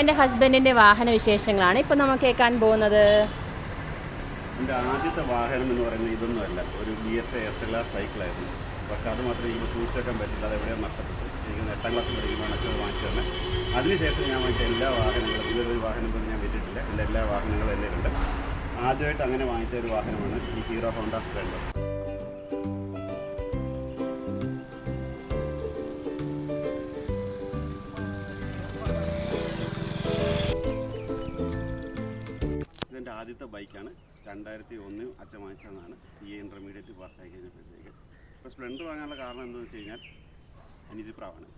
എൻ്റെ ഹസ്ബൻഡിൻ്റെ വാഹന വിശേഷങ്ങളാണ് ഇപ്പോൾ നമ്മൾ കേൾക്കാൻ പോകുന്നത്. എൻ്റെ ആദ്യത്തെ വാഹനം എന്ന് പറയുന്നത് ഇതൊന്നുമല്ല, ഒരു BSA SLR സൈക്കിളായിരുന്നു. പക്ഷേ അത് മാത്രമേ എനിക്ക് സൂക്ഷിച്ചേക്കാൻ പറ്റില്ല, അത് എവിടെയാണ് നഷ്ടപ്പെട്ടു. എനിക്ക് 8ാം ക്ലാസ്സിൽ പഠിക്കുമ്പോൾ അച്ഛൻ വാങ്ങിച്ചു തന്നെ. അതിനുശേഷം ഞാൻ വാങ്ങിച്ച എല്ലാ വാഹനങ്ങളും, ഇതൊരു വാഹനം പോലും ഞാൻ വിറ്റിട്ടില്ല, എൻ്റെ എല്ലാ വാഹനങ്ങളും എൻ്റെ ഉണ്ട്. ആദ്യമായിട്ട് അങ്ങനെ വാങ്ങിച്ച ഒരു വാഹനമാണ് ഈ ഹീറോ ഹോണ്ട സ്പ്ലെൻഡർ. ഇതെൻ്റെ ആദ്യത്തെ ബൈക്കാണ്. 2001 അച്ഛൻ വാങ്ങിച്ചതാണ്. CA ഇൻ്റർമീഡിയറ്റ് പാസ്സായി കഴിഞ്ഞപ്പോഴത്തേക്ക്. ഇപ്പോൾ സ്പ്ലെൻഡർ വാങ്ങാനുള്ള കാരണം എന്താണെന്ന് വെച്ച് കഴിഞ്ഞാൽ അനിയത്തിപ്രാവാണ്.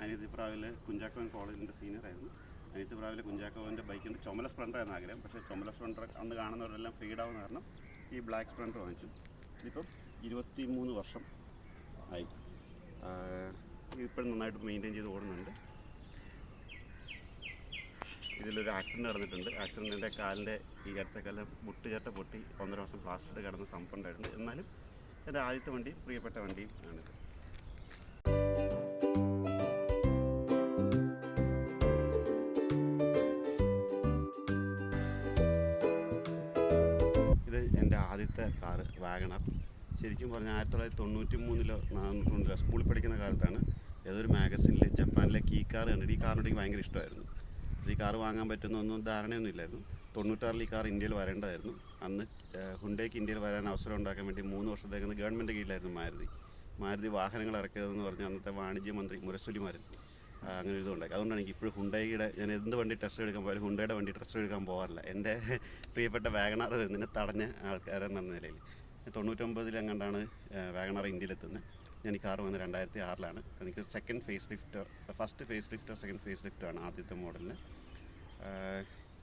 അനിയത്തിപ്രാവിൽ കുഞ്ചാക്കോൻ കോളേജിൻ്റെ സീനിയറായിരുന്നു. അനിയത്തിപ്രാവിലെ കുഞ്ചാക്കോവൻ്റെ ബൈക്കിൻ്റെ ചുമല സ്പ്ലെൻഡർ ആയിരുന്നു ആഗ്രഹം. പക്ഷേ ചുമല സ്പ്ലെൻഡർ അന്ന് കാണുന്നവരെല്ലാം ഫീഡാവുന്ന കാരണം ഈ ബ്ലാക്ക് സ്പ്ലെൻഡർ വാങ്ങിച്ചു. ഇതിപ്പം 23 വർഷം ആയി. ഇപ്പോഴും നന്നായിട്ട് മെയിൻറ്റെയിൻ ചെയ്ത് ഓടുന്നുണ്ട്. ഇതിലൊരു ആക്സിഡൻറ്റ് നടന്നിട്ടുണ്ട്. ആക്സിഡൻറ്റിൻ്റെ കാലിൻ്റെ ഈ അടുത്ത കാലം മുട്ടുചേട്ട പൊട്ടി 1.5 മാസം പ്ലാസ്റ്റർ കിടന്ന് സംഭവമുണ്ടായിട്ടുണ്ട്. എന്നാലും എൻ്റെ ആദ്യത്തെ വണ്ടി, പ്രിയപ്പെട്ട വണ്ടിയും ആണിത്. ഇത് എൻ്റെ ആദ്യത്തെ കാറ് വാഗണർ. ശരിക്കും പറഞ്ഞാൽ 1993-ലോ 400 സ്കൂളിൽ പഠിക്കുന്ന കാലത്താണ് ഏതൊരു മാഗസിനിൽ ജപ്പാനിലെ കീ കാർ കണ്ടിട്ട് ഈ കാറിനോട് എനിക്ക് ഭയങ്കര ഇഷ്ടമായിരുന്നു. പക്ഷേ ഈ കാർ വാങ്ങാൻ പറ്റുന്നൊന്നും ധാരണയൊന്നും ഇല്ലായിരുന്നു. 96-ൽ ഈ കാർ ഇന്ത്യയിൽ വരേണ്ടതായിരുന്നു. അന്ന് ഹുണ്ടയ്ക്ക് ഇന്ത്യയിൽ വരാൻ അവസരം ഉണ്ടാക്കാൻ വേണ്ടി 3 വർഷത്തേക്ക് ഗവൺമെൻറ് കീഴിലായിരുന്നു മാരുതി വാഹനങ്ങൾ ഇറക്കിയതെന്ന് പറഞ്ഞ് അന്നത്തെ വാണിജ്യ മന്ത്രി മുരസൊലിമാരൻ അങ്ങനെ ഒരു ഇതുണ്ടാക്കി. അതുകൊണ്ടാണ് എനിക്ക് ഇപ്പോഴും ഹുണ്ടയുടെ, ഞാൻ എന്ത് വണ്ടി ടെസ്റ്റ് എടുക്കാൻ പോയാലും ഹുണ്ടയുടെ വണ്ടി ടെസ്റ്റ് എടുക്കാൻ പോകാറില്ല. എൻ്റെ പ്രിയപ്പെട്ട വാഗണർ ഇതിനെ തടഞ്ഞ ആൾക്കാരെന്ന നിലയിൽ 99-ൽ എങ്ങാണ്ടാണ് വാഗണർ ഇന്ത്യയിലെത്തുന്നത്. ഞാൻ ഈ കാർ വന്ന് 2006-ലാണ്. എനിക്ക് ഫസ്റ്റ് ഫേസ് ലിഫ്റ്റോ സെക്കൻഡ് ഫേസ് ലിഫ്റ്റോ ആണ് ആദ്യത്തെ മോഡലിന്.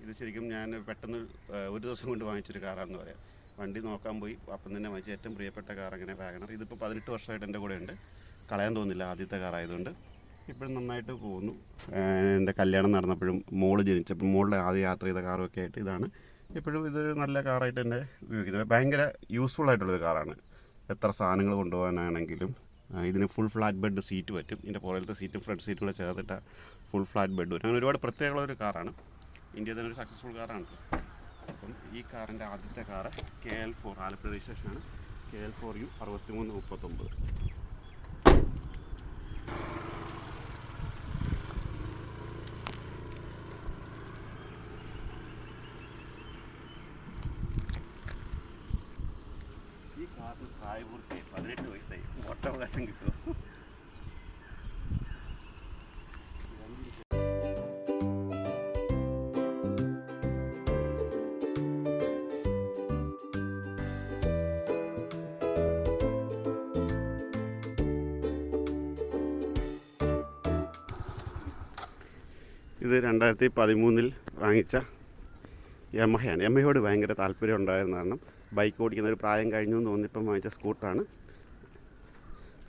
ഇത് ശരിക്കും ഞാൻ പെട്ടെന്ന് ഒരു ദിവസം കൊണ്ട് വാങ്ങിച്ചൊരു കാറാണെന്ന് പറയാം. വണ്ടി നോക്കാൻ പോയി, അപ്പം തന്നെ വാങ്ങിച്ച ഏറ്റവും പ്രിയപ്പെട്ട കാർ അങ്ങനെ വാഗണർ. ഇതിപ്പോൾ 18 വർഷമായിട്ട് എൻ്റെ കൂടെ ഉണ്ട്. കളയാൻ തോന്നില്ല, ആദ്യത്തെ കാറായതുകൊണ്ട്. ഇപ്പോഴും നന്നായിട്ട് പോകുന്നു. എൻ്റെ കല്യാണം നടന്നപ്പോഴും മോള് ജനിച്ചപ്പോൾ മോളുടെ ആദ്യ യാത്ര ചെയ്ത കാറൊക്കെ ആയിട്ട് ഇതാണ്. ഇപ്പോഴും ഇതൊരു നല്ല കാറായിട്ട് തന്നെ ഉപയോഗിക്കുന്നത്. ഭയങ്കര യൂസ്ഫുൾ ആയിട്ടുള്ളൊരു കാറാണ്. എത്ര സാധനങ്ങൾ കൊണ്ടുപോകാനാണെങ്കിലും. ഇതിന് ഫുൾ ഫ്ലാറ്റ് ബെഡ് സീറ്റ് പറ്റും. ഇതിൻ്റെ പുറകിലത്തെ സീറ്റും ഫ്രണ്ട് സീറ്റും കൂടെ ചേർത്തിട്ട് ഫുൾ ഫ്ലാറ്റ് ബെഡ് വരും. അങ്ങനെ ഒരുപാട് പ്രത്യേകമുള്ളൊരു കാറാണ്. ഇന്ത്യയിൽ തന്നെ ഒരു സക്സസ്ഫുൾ കാറാണ്. അപ്പം ഈ കാറിൻ്റെ ആദ്യത്തെ കാറ് KL4 ആലപ്പുഴ രജിസ്ട്രേഷനാണ്. KL4U 6339. ഈ കാറിന് പ്രായപൂർത്തിയായി 18 വയസ്സായി. വോട്ടവകാശം കിട്ടുമോ? ഇത് 2013-ൽ വാങ്ങിച്ച യമഹയാണ്. യമഹയോട് ഭയങ്കര താല്പര്യം ഉണ്ടായിരുന്ന കാരണം ബൈക്ക് ഓടിക്കുന്ന ഒരു പ്രായം കഴിഞ്ഞു എന്ന് തോന്നിയപ്പം വാങ്ങിച്ച സ്കൂട്ടറാണ്.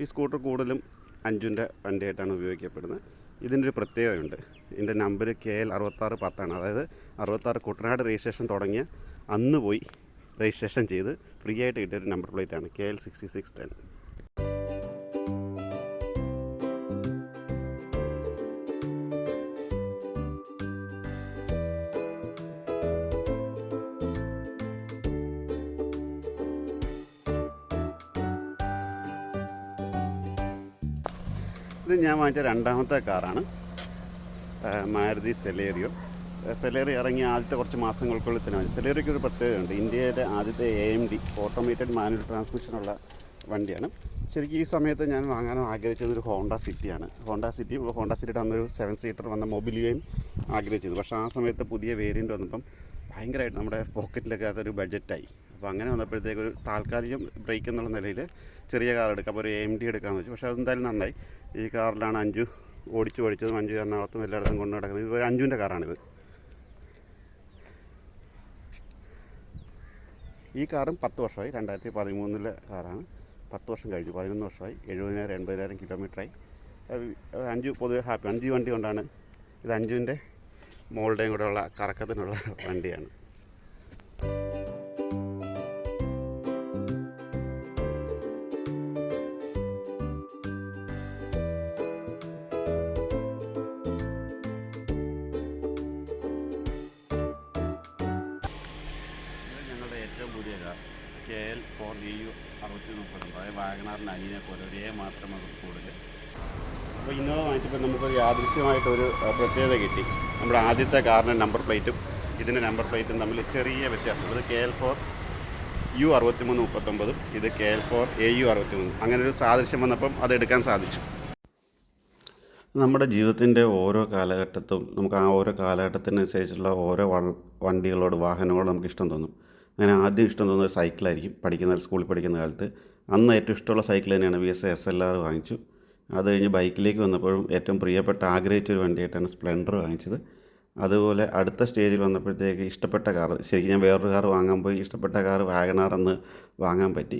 ഈ സ്കൂട്ടർ കൂടുതലും അഞ്ജുൻ്റെ വണ്ടിയായിട്ടാണ് ഉപയോഗിക്കപ്പെടുന്നത്. ഇതിൻ്റെ ഒരു പ്രത്യേകതയുണ്ട്. ഇതിൻ്റെ നമ്പർ KL 6610 അതായത് 66 കുട്ടനാട് രജിസ്ട്രേഷൻ തുടങ്ങിയ അന്ന് പോയി രജിസ്ട്രേഷൻ ചെയ്ത് ഫ്രീ ആയിട്ട് കിട്ടിയൊരു നമ്പർ പ്ലേറ്റാണ് KL 6610. ഇത് ഞാൻ വാങ്ങിച്ച രണ്ടാമത്തെ കാറാണ്, മാരുതി സെലേറിയോ. സെലേറിയോ ഇറങ്ങിയ ആദ്യത്തെ കുറച്ച് മാസങ്ങൾക്കുള്ളിൽ തന്നെ വാങ്ങിച്ചു. സെലേറിയോയ്ക്ക് ഒരു പ്രത്യേകതയുണ്ട്. ഇന്ത്യയിലെ ആദ്യത്തെ AMD ഓട്ടോമേറ്റഡ് മാനുവൽ ട്രാൻസ്മിഷനുള്ള വണ്ടിയാണ്. ശരിക്കും ഈ സമയത്ത് ഞാൻ വാങ്ങാൻ ആഗ്രഹിച്ചതൊരു ഹോണ്ട സിറ്റിയാണ്. ഹോണ്ട സിറ്റിയുടെ അന്നൊരു 7 സീറ്റർ വന്ന മൊബിലിയോയും ആഗ്രഹിച്ചത്. പക്ഷേ ആ സമയത്ത് പുതിയ വേരിയൻ്റ് വന്നപ്പം ഭയങ്കരമായിട്ട് നമ്മുടെ പോക്കറ്റിലൊക്കെ അതൊരു ബഡ്ജറ്റായി. അപ്പോൾ അങ്ങനെ വന്നപ്പോഴത്തേക്ക് ഒരു താൽക്കാലികം ബ്രേക്ക് എന്നുള്ള നിലയിൽ ചെറിയ കാർ എടുക്കാം, അപ്പോൾ ഒരു AMD എടുക്കാമെന്ന് വെച്ചു. പക്ഷേ അതെന്തായാലും നന്നായി. ഈ കാറിലാണ് അഞ്ജു ഓടിച്ചു പഠിച്ചതും അഞ്ജു എറണാകുളത്തും എല്ലായിടത്തും കൊണ്ട് നടക്കുന്നത്. ഇത് ഒരു അഞ്ജുവിൻ്റെ കാറാണിത്. ഈ കാറും 10 വർഷമായി. 2013-ലെ കാറാണ്. 10 വർഷം കഴിഞ്ഞു. 11 വർഷമായി. 70,000-80,000 കിലോമീറ്ററായി. അഞ്ജു പൊതുവെ ഹാപ്പി. അഞ്ജു വണ്ടി കൊണ്ടാണ്. ഇത് അഞ്ജുവിൻ്റെ മോളുടെയും കൂടെയുള്ള കറക്കത്തിനുള്ള വണ്ടിയാണ്. 630, അതായത് വാഗണാറിൻ്റെ അനിയനെ പോലെ ഒരേ മാത്രം അത് കൂടുതൽ. അപ്പോൾ ഇന്നോവ വാങ്ങിച്ചപ്പോൾ നമുക്കൊരു യാദൃശ്യമായിട്ടൊരു പ്രത്യേകത കിട്ടി. നമ്മുടെ ആദ്യത്തെ കാറിൻ്റെ നമ്പർ പ്ലേറ്റും ഇതിൻ്റെ നമ്പർ പ്ലേറ്റും തമ്മിൽ ചെറിയ വ്യത്യാസമുണ്ട്. ഇത് KL4 U6339, ഇത് KL4 AU63. അങ്ങനെ ഒരു സാദൃശ്യം വന്നപ്പം അതെടുക്കാൻ സാധിച്ചു. നമ്മുടെ ജീവിതത്തിൻ്റെ ഓരോ കാലഘട്ടത്തും നമുക്ക് ആ ഓരോ കാലഘട്ടത്തിനനുസരിച്ചുള്ള ഓരോ വണ്ടികളോട് വാഹനങ്ങളോട് നമുക്ക് ഇഷ്ടം തോന്നും. അങ്ങനെ ആദ്യം ഇഷ്ടം തോന്നുന്നത് സൈക്കിളായിരിക്കും. സ്കൂളിൽ പഠിക്കുന്ന കാലത്ത് അന്ന് ഏറ്റവും ഇഷ്ടമുള്ള സൈക്കിൾ തന്നെയാണ് VS SLR വാങ്ങിച്ചു. അത് കഴിഞ്ഞ് ബൈക്കിലേക്ക് വന്നപ്പോഴും ഏറ്റവും പ്രിയപ്പെട്ട ആഗ്രഹിച്ചൊരു വണ്ടിയായിട്ടാണ് സ്പ്ലെൻഡർ വാങ്ങിച്ചത്. അതുപോലെ അടുത്ത സ്റ്റേജിൽ വന്നപ്പോഴത്തേക്ക് ഇഷ്ടപ്പെട്ട കാർ, ശരിക്കും ഞാൻ വേറൊരു കാർ വാങ്ങാൻ പോയി, ഇഷ്ടപ്പെട്ട കാർ വാഗണാർ എന്ന് വാങ്ങാൻ പറ്റി.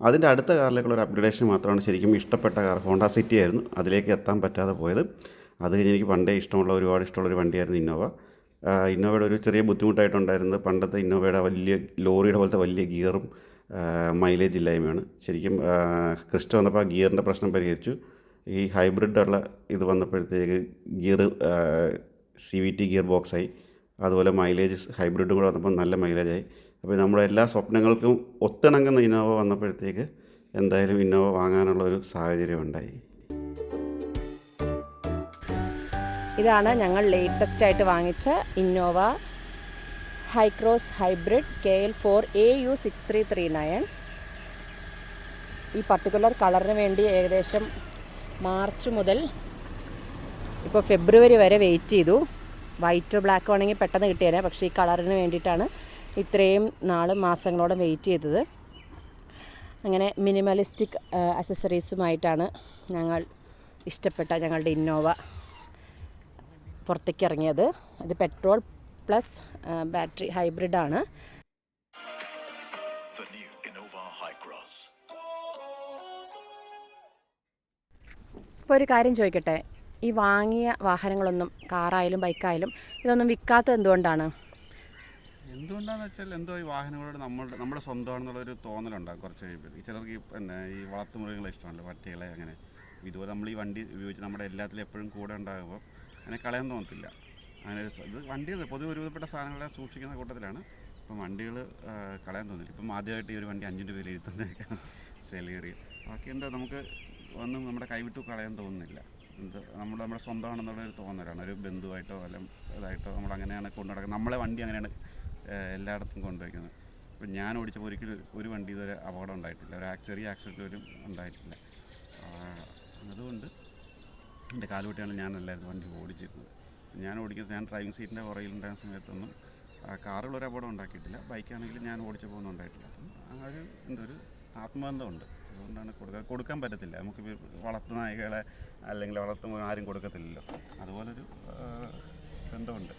അതിൻ്റെ അടുത്ത കാറിലേക്കുള്ള ഒരു അപ്ഗ്രഡേഷൻ മാത്രമാണ് ശരിക്കും ഇഷ്ടപ്പെട്ട കാർ ഹോണ്ട സിറ്റി ആയിരുന്നു. അതിലേക്ക് എത്താൻ പറ്റാതെ പോയത്. അത് കഴിഞ്ഞ് എനിക്ക് പണ്ടേ ഒരുപാട് ഇഷ്ടമുള്ളൊരു വണ്ടിയായിരുന്നു ഇന്നോവ. ഇന്നോവയുടെ ഒരു ചെറിയ ബുദ്ധിമുട്ടായിട്ടുണ്ടായിരുന്നത് പണ്ടത്തെ ഇന്നോവയുടെ വലിയ ലോറിയുടെ പോലത്തെ വലിയ ഗിയറും മൈലേജ് ഇല്ലായ്മയാണ്. ശരിക്കും ക്രിസ്റ്റ വന്നപ്പോൾ ആ ഗിയറിൻ്റെ പ്രശ്നം പരിഹരിച്ചു. ഈ ഹൈബ്രിഡുള്ള ഇത് വന്നപ്പോഴത്തേക്ക് ഗിയർ CVT ഗിയർ ബോക്സായി. അതുപോലെ മൈലേജ് ഹൈബ്രിഡും കൂടെ വന്നപ്പോൾ നല്ല മൈലേജായി. അപ്പോൾ നമ്മുടെ എല്ലാ സ്വപ്നങ്ങൾക്കും ഒത്തിണങ്ങുന്ന ഇന്നോവ വന്നപ്പോഴത്തേക്ക് എന്തായാലും ഇന്നോവ വാങ്ങാനുള്ള ഒരു സാഹചര്യം ഉണ്ടായി. ഇതാണ് ഞങ്ങൾ ലേറ്റസ്റ്റ് ആയിട്ട് വാങ്ങിച്ച Innova Hycross hybrid KL4 AU6339. ഈ പർട്ടിക്കുലർ കളറിന് വേണ്ടി ഏകദേശം മാർച്ച് മുതൽ ഇപ്പോൾ ഫെബ്രുവരി വരെ വെയിറ്റ് ചെയ്തു. വൈറ്റോ ബ്ലാക്കോ ആണെങ്കിൽ പെട്ടെന്ന് കിട്ടിയേനെ, പക്ഷേ ഈ കളറിന് വേണ്ടിയിട്ടാണ് ഇത്രയും മാസങ്ങളോളം വെയിറ്റ് ചെയ്തത്. അങ്ങനെ മിനിമലിസ്റ്റിക് അക്സസറീസുമായിട്ടാണ് ഞങ്ങൾ ഇഷ്ടപ്പെട്ട ഞങ്ങളുടെ ഇന്നോവ പുറത്തേക്ക് ഇറങ്ങിയത്. ഇത് പെട്രോൾ പ്ലസ് ബാറ്ററി ഹൈബ്രിഡാണ്. ഇപ്പോൾ ഒരു കാര്യം ചോദിക്കട്ടെ, ഈ വാങ്ങിയ വാഹനങ്ങളൊന്നും കാറായാലും ബൈക്കായാലും ഇതൊന്നും വിൽക്കാത്തത് എന്തുകൊണ്ടാണെന്ന് വെച്ചാൽ എന്തോ ഈ വാഹനങ്ങളോട് നമ്മുടെ സ്വന്തമാണെന്നുള്ളൊരു തോന്നലുണ്ടാകും കുറച്ച് കഴിയുമ്പോൾ. ചിലർക്ക് ഈ വളർത്തുമൃഗങ്ങളെ ഇഷ്ടമല്ല, പട്ടികളെ. അങ്ങനെ ഇതുപോലെ നമ്മൾ ഈ വണ്ടി ഉപയോഗിച്ച് നമ്മുടെ എല്ലാത്തിലും എപ്പോഴും കൂടെ ഉണ്ടാകുമ്പോൾ അങ്ങനെ കളയാൻ തോന്നത്തില്ല. അങ്ങനെ ഇത് വണ്ടികൾ പൊതുവെ ഒരുവിധപ്പെട്ട സാധനങ്ങളെ സൂക്ഷിക്കുന്ന കൂട്ടത്തിലാണ്. ഇപ്പം വണ്ടികൾ കളയാൻ തോന്നില്ല. ഇപ്പം ആദ്യമായിട്ട് ഈ ഒരു വണ്ടി 5 രൂപയിൽ എഴുതുന്നതൊക്കെ സെലേറിയ ബാക്കി എന്താ നമുക്ക് ഒന്നും നമ്മുടെ കൈവിട്ടു കളയാൻ തോന്നുന്നില്ല. നമ്മുടെ സ്വന്തമാണെന്നുള്ളൊരു തോന്നലാണ്. ഒരു ബന്ധുവായിട്ടോ ഇതായിട്ടോ നമ്മളങ്ങനെയാണ് കൊണ്ടു നടക്കുന്നത്. നമ്മളെ വണ്ടി അങ്ങനെയാണ് എല്ലായിടത്തും കൊണ്ടുവയ്ക്കുന്നത്. ഇപ്പം ഞാൻ ഓടിച്ചപ്പോൾ ഒരിക്കലും ഒരു വണ്ടി ഇതുവരെ അപകടം ഉണ്ടായിട്ടില്ല, ചെറിയ ആക്സിഡൻറ്റ് പോലും ഉണ്ടായിട്ടില്ല. അതുകൊണ്ട് എൻ്റെ കാലുകുട്ടിയാണ് ഞാൻ എല്ലാവരും വണ്ടി ഓടിച്ചിരുന്നത്. ഞാൻ ഡ്രൈവിംഗ് സീറ്റിൻ്റെ പുറകിലുണ്ടായ സമയത്തൊന്നും കാറുകളൊരു അപകടം ഉണ്ടാക്കിയിട്ടില്ല. ബൈക്കാണെങ്കിലും ഞാൻ ഓടിച്ചപ്പോൾ ഒന്നും ഉണ്ടായിട്ടില്ല. അപ്പം ആ ഒരു ആത്മബന്ധമുണ്ട്. അതുകൊണ്ടാണ് കൊടുക്കാൻ പറ്റത്തില്ല. നമുക്ക് വളർത്തു നായകളെ അല്ലെങ്കിൽ ആരും കൊടുക്കത്തില്ലല്ലോ. അതുപോലൊരു ബന്ധമുണ്ട്.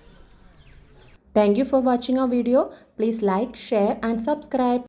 Thank you for watching our video. Please like, share and subscribe.